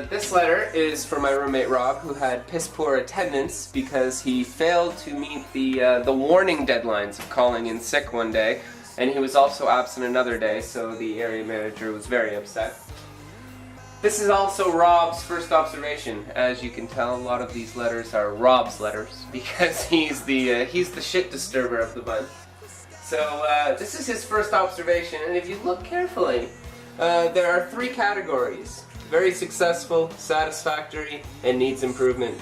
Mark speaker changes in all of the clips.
Speaker 1: This letter is for my roommate Rob, who had piss poor attendance because he failed to meet the warning deadlines of calling in sick one day, and he was also absent another day, so the area manager was very upset. This is also Rob's first observation. As you can tell, a lot of these letters are Rob's letters because he's the shit disturber of the bunch. So this is his first observation, and if you look carefully, there are 3 categories: very successful, satisfactory, and needs improvement.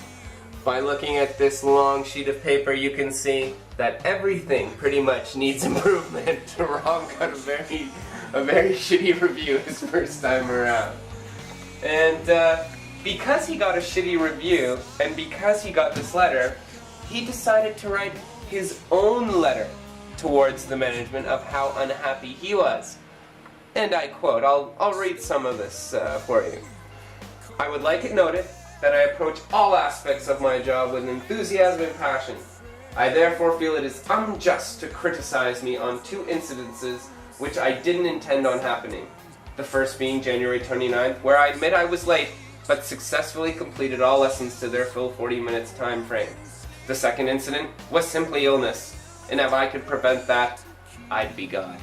Speaker 1: By looking at this long sheet of paper, you can see that everything pretty much needs improvement. Rob got a very shitty review his first time around. And because he got a shitty review, and because he got this letter, he decided to write his own letter towards the management of how unhappy he was. And I quote, I'll read some of this for you. "I would like it noted that I approach all aspects of my job with enthusiasm and passion. I therefore feel it is unjust to criticize me on 2 incidences which I didn't intend on happening. The first being January 29th, where I admit I was late, but successfully completed all lessons to their full 40 minutes time frame. The second incident was simply illness, and if I could prevent that, I'd be God."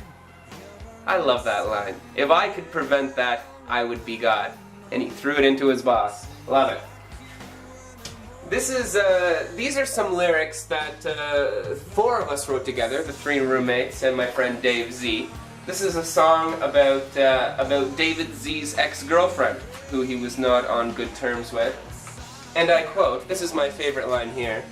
Speaker 1: I love that line. If I could prevent that, I would be God. And he threw it into his boss. Love it. These are some lyrics that 4 of us wrote together, the 3 roommates and my friend Dave Z. This is a song about David Z's ex-girlfriend, who he was not on good terms with. And I quote, this is my favorite line here,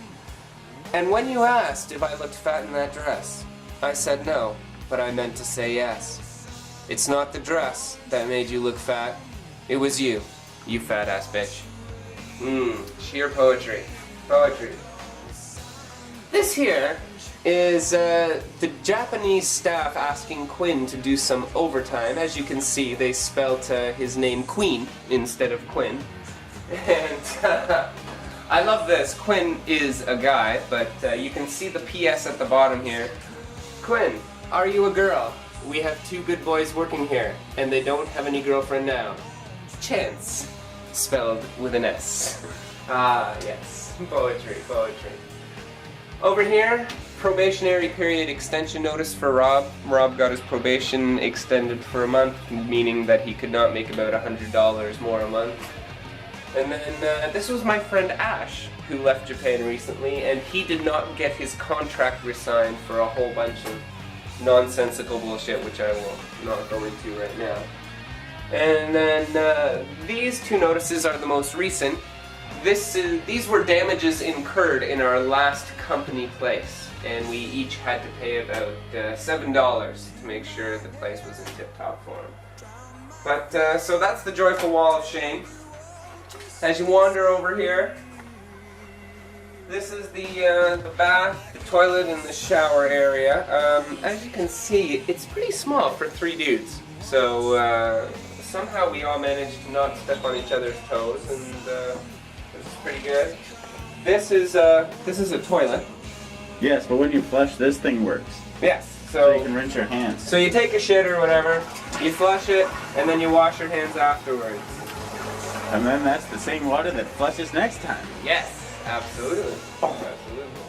Speaker 1: "And when you asked if I looked fat in that dress, I said no, but I meant to say yes. It's not the dress that made you look fat, it was you, you fat ass bitch." Sheer poetry. Poetry. This here is the Japanese staff asking Quinn to do some overtime. As you can see, they spelt his name Queen instead of Quinn. And I love this. Quinn is a guy, but you can see the PS at the bottom here. "Quinn, are you a girl? We have 2 good boys working here, and they don't have any girlfriend now. Chance." Spelled with an S. Ah, yes. Poetry, poetry. Over here, probationary period extension notice for Rob. Rob got his probation extended for a month, meaning that he could not make about $100 more a month. And then this was my friend Ash, who left Japan recently, and he did not get his contract re-signed for a whole bunch of nonsensical bullshit, which I will not go into right now. And then these 2 notices are the most recent. These were damages incurred in our last company place, and we each had to pay about $7 to make sure the place was in tip-top form. But so that's the joyful wall of shame. As you wander over here, this is the bath, the toilet, and the shower area. As you can see, it's pretty small for 3 dudes. So somehow we all managed to not step on each other's toes, and this is pretty good. This is a toilet.
Speaker 2: Yes, but when you flush, this thing works.
Speaker 1: Yes.
Speaker 2: So you can rinse your hands.
Speaker 1: So you take a shit or whatever, you flush it, and then you wash your hands afterwards.
Speaker 2: And then that's the same water that flushes next time.
Speaker 1: Yes, absolutely. Absolutely.